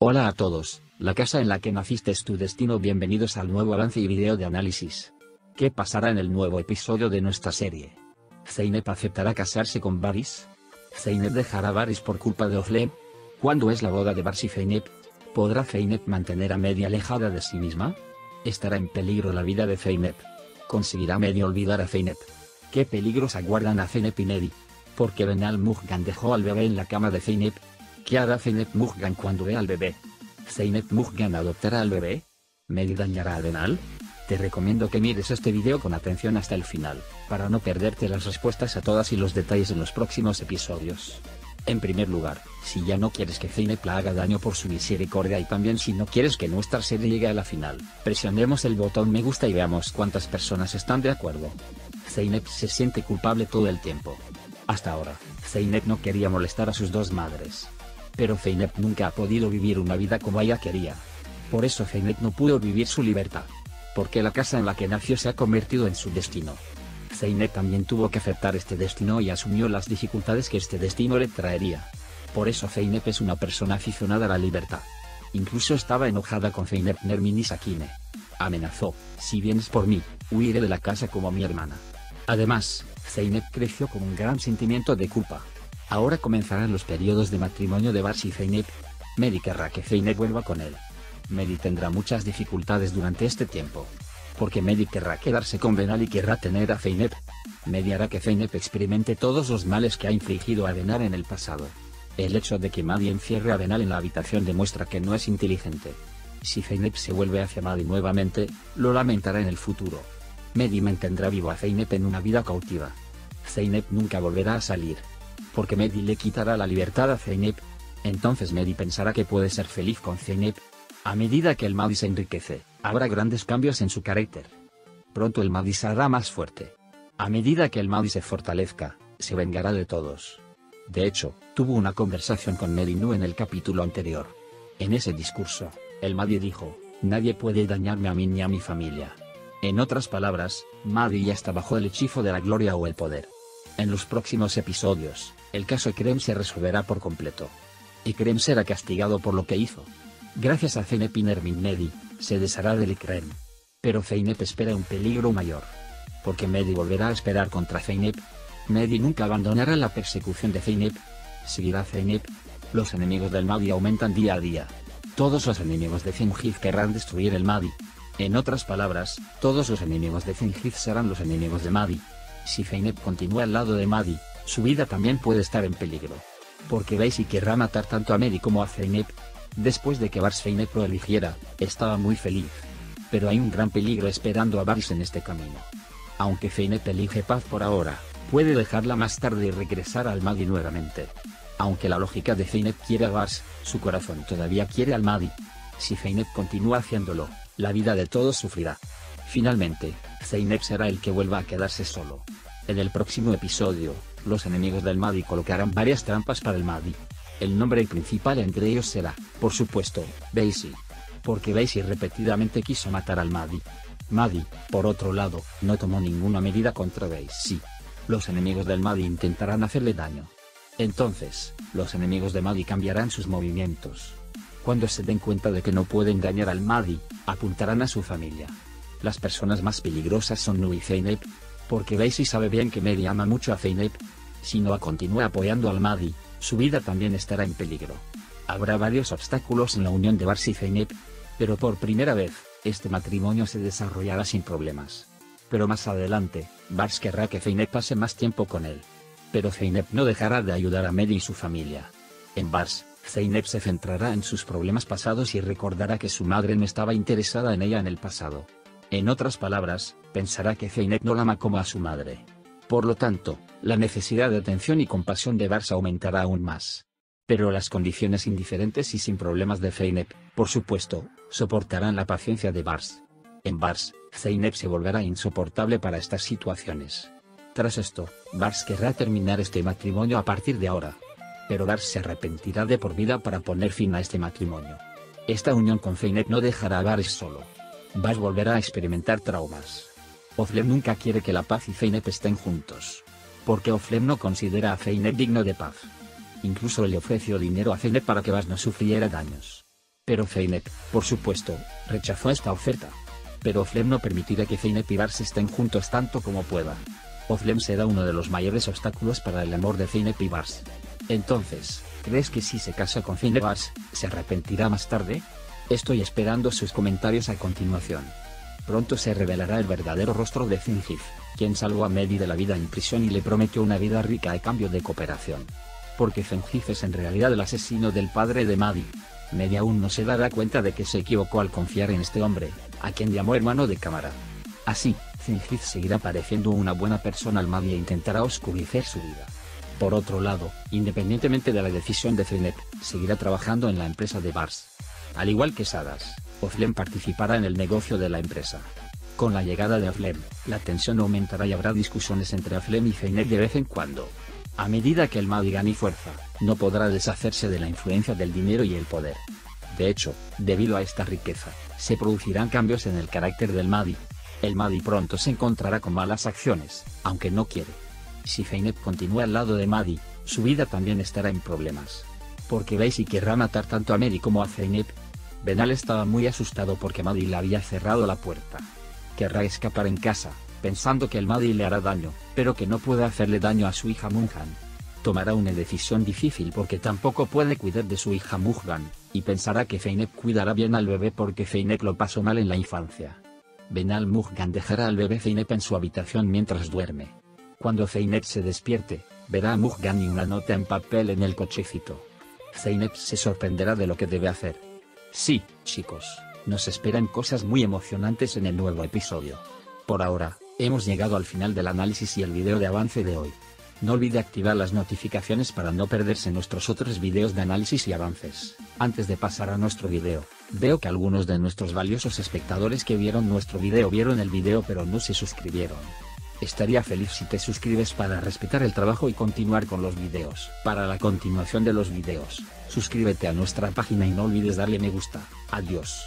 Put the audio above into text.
Hola a todos, la casa en la que naciste es tu destino. Bienvenidos al nuevo avance y video de análisis. ¿Qué pasará en el nuevo episodio de nuestra serie? ¿Zeynep aceptará casarse con Varys? ¿Zeynep dejará a Varys por culpa de Oflem? ¿Cuándo es la boda de Varys y Zeynep? ¿Podrá Zeynep mantener a Mehdi alejada de sí misma? ¿Estará en peligro la vida de Zeynep? ¿Conseguirá Mehdi olvidar a Zeynep? ¿Qué peligros aguardan a Zeynep y Mehdi? ¿Por qué Ben al-Mughgan dejó al bebé en la cama de Zeynep? ¿Qué hará Zeynep Mughgan cuando vea al bebé? ¿Zeynep Mughgan adoptará al bebé? ¿Mehdi dañará a Ben al? Te recomiendo que mires este video con atención hasta el final, para no perderte las respuestas a todas y los detalles en los próximos episodios. En primer lugar, si ya no quieres que Zeynep la haga daño por su misericordia y también si no quieres que nuestra serie llegue a la final, presionemos el botón me gusta y veamos cuántas personas están de acuerdo. Zeynep se siente culpable todo el tiempo. Hasta ahora, Zeynep no quería molestar a sus dos madres. Pero Zeynep nunca ha podido vivir una vida como ella quería. Por eso Zeynep no pudo vivir su libertad. Porque la casa en la que nació se ha convertido en su destino. Zeynep también tuvo que aceptar este destino y asumió las dificultades que este destino le traería. Por eso Zeynep es una persona aficionada a la libertad. Incluso estaba enojada con Zeynep Nermin y Sakine. Amenazó: si vienes por mí, huiré de la casa como mi hermana. Además, Zeynep creció con un gran sentimiento de culpa. Ahora comenzarán los periodos de matrimonio de Varys y Zeynep. Mehdi querrá que Zeynep vuelva con él. Mehdi tendrá muchas dificultades durante este tiempo. Porque Mehdi querrá quedarse con Ben al y querrá tener a Zeynep. Mehdi hará que Zeynep experimente todos los males que ha infligido a Ben al en el pasado. El hecho de que Mehdi encierre a Ben al en la habitación demuestra que no es inteligente. Si Zeynep se vuelve hacia Mehdi nuevamente, lo lamentará en el futuro. Mehdi mantendrá vivo a Zeynep en una vida cautiva. Zeynep nunca volverá a salir. Porque Mehdi le quitará la libertad a Zeynep. Entonces Mehdi pensará que puede ser feliz con Zeynep. A medida que el Mehdi se enriquece, habrá grandes cambios en su carácter. Pronto el Mehdi se hará más fuerte. A medida que el Mehdi se fortalezca, se vengará de todos. De hecho, tuvo una conversación con Mehdi Nu en el capítulo anterior. En ese discurso, el Mehdi dijo: nadie puede dañarme a mí ni a mi familia. En otras palabras, Mehdi ya está bajo el hechizo de la gloria o el poder. En los próximos episodios, el caso Ekrem se resolverá por completo. Ekrem será castigado por lo que hizo. Gracias a Zeynep y Nermin Mehdi se deshará del Ekrem. Pero Zeynep espera un peligro mayor. Porque Mehdi volverá a esperar contra Zeynep. Mehdi nunca abandonará la persecución de Zeynep. Seguirá a Zeynep. Los enemigos del Mehdi aumentan día a día. Todos los enemigos de Zenghis querrán destruir el Mehdi. En otras palabras, todos los enemigos de Zenghis serán los enemigos de Mehdi. Si Zeynep continúa al lado de Mehdi, su vida también puede estar en peligro. Porque Varys querrá matar tanto a Mehdi como a Zeynep. Después de que Varys Zeynep lo eligiera, estaba muy feliz. Pero hay un gran peligro esperando a Varys en este camino. Aunque Zeynep elige paz por ahora, puede dejarla más tarde y regresar al Mehdi nuevamente. Aunque la lógica de Zeynep quiere a Varys, su corazón todavía quiere al Mehdi. Si Zeynep continúa haciéndolo, la vida de todos sufrirá. Finalmente, Zeynep será el que vuelva a quedarse solo. En el próximo episodio, los enemigos del Mehdi colocarán varias trampas para el Mehdi. El nombre principal entre ellos será, por supuesto, Varys. Porque Varys repetidamente quiso matar al Mehdi. Mehdi, por otro lado, no tomó ninguna medida contra Varys. Los enemigos del Mehdi intentarán hacerle daño. Entonces, los enemigos de Mehdi cambiarán sus movimientos. Cuando se den cuenta de que no pueden dañar al Mehdi, apuntarán a su familia. Las personas más peligrosas son Nu y Zeynep. Porque Varys sabe bien que Mehdi ama mucho a Zeynep. Si Noah continúa apoyando al Mehdi, su vida también estará en peligro. Habrá varios obstáculos en la unión de Varys y Zeynep. Pero por primera vez, este matrimonio se desarrollará sin problemas. Pero más adelante, Varys querrá que Zeynep pase más tiempo con él. Pero Zeynep no dejará de ayudar a Mehdi y su familia. En Varys, Zeynep se centrará en sus problemas pasados y recordará que su madre no estaba interesada en ella en el pasado. En otras palabras, pensará que Zeynep no la ama como a su madre. Por lo tanto, la necesidad de atención y compasión de Varys aumentará aún más. Pero las condiciones indiferentes y sin problemas de Zeynep, por supuesto, soportarán la paciencia de Varys. En Varys, Zeynep se volverá insoportable para estas situaciones. Tras esto, Varys querrá terminar este matrimonio a partir de ahora. Pero Varys se arrepentirá de por vida para poner fin a este matrimonio. Esta unión con Zeynep no dejará a Varys solo. Varys volverá a experimentar traumas. Oflem nunca quiere que la paz y Zeynep estén juntos. Porque Oflem no considera a Zeynep digno de paz. Incluso le ofreció dinero a Zeynep para que Varys no sufriera daños. Pero Zeynep, por supuesto, rechazó esta oferta. Pero Oflem no permitirá que Zeynep y Bars estén juntos tanto como pueda. Oflem será uno de los mayores obstáculos para el amor de Zeynep y Bars. Entonces, ¿crees que si se casa con Zeynep Bars, se arrepentirá más tarde? Estoy esperando sus comentarios a continuación. Pronto se revelará el verdadero rostro de Zenghis, quien salvó a Mehdi de la vida en prisión y le prometió una vida rica a cambio de cooperación. Porque Zenghis es en realidad el asesino del padre de Mehdi. Mehdi aún no se dará cuenta de que se equivocó al confiar en este hombre, a quien llamó hermano de cámara. Así, Zenghis seguirá pareciendo una buena persona al Mehdi e intentará oscurecer su vida. Por otro lado, independientemente de la decisión de Zeynep, seguirá trabajando en la empresa de Bars. Al igual que Sadas, Oflem participará en el negocio de la empresa. Con la llegada de Oflem, la tensión aumentará y habrá discusiones entre Oflem y Zeynep de vez en cuando. A medida que el Mehdi gane fuerza, no podrá deshacerse de la influencia del dinero y el poder. De hecho, debido a esta riqueza, se producirán cambios en el carácter del Mehdi. El Mehdi pronto se encontrará con malas acciones, aunque no quiere. Si Zeynep continúa al lado de Mehdi, su vida también estará en problemas. Porque Basie querrá matar tanto a Mehdi como a Zeynep. Benal estaba muy asustado porque Mehdi le había cerrado la puerta. Querrá escapar en casa, pensando que el Mehdi le hará daño, pero que no puede hacerle daño a su hija Munghan. Tomará una decisión difícil porque tampoco puede cuidar de su hija Munghan, y pensará que Zeynep cuidará bien al bebé porque Zeynep lo pasó mal en la infancia. Benal Munghan dejará al bebé Zeynep en su habitación mientras duerme. Cuando Zeynep se despierte, verá a Munghan y una nota en papel en el cochecito. Zeynep se sorprenderá de lo que debe hacer. Sí, chicos, nos esperan cosas muy emocionantes en el nuevo episodio. Por ahora, hemos llegado al final del análisis y el video de avance de hoy. No olvide activar las notificaciones para no perderse nuestros otros videos de análisis y avances. Antes de pasar a nuestro video, veo que algunos de nuestros valiosos espectadores que vieron nuestro video vieron el video pero no se suscribieron. Estaría feliz si te suscribes para respetar el trabajo y continuar con los videos. Para la continuación de los videos, suscríbete a nuestra página y no olvides darle me gusta. Adiós.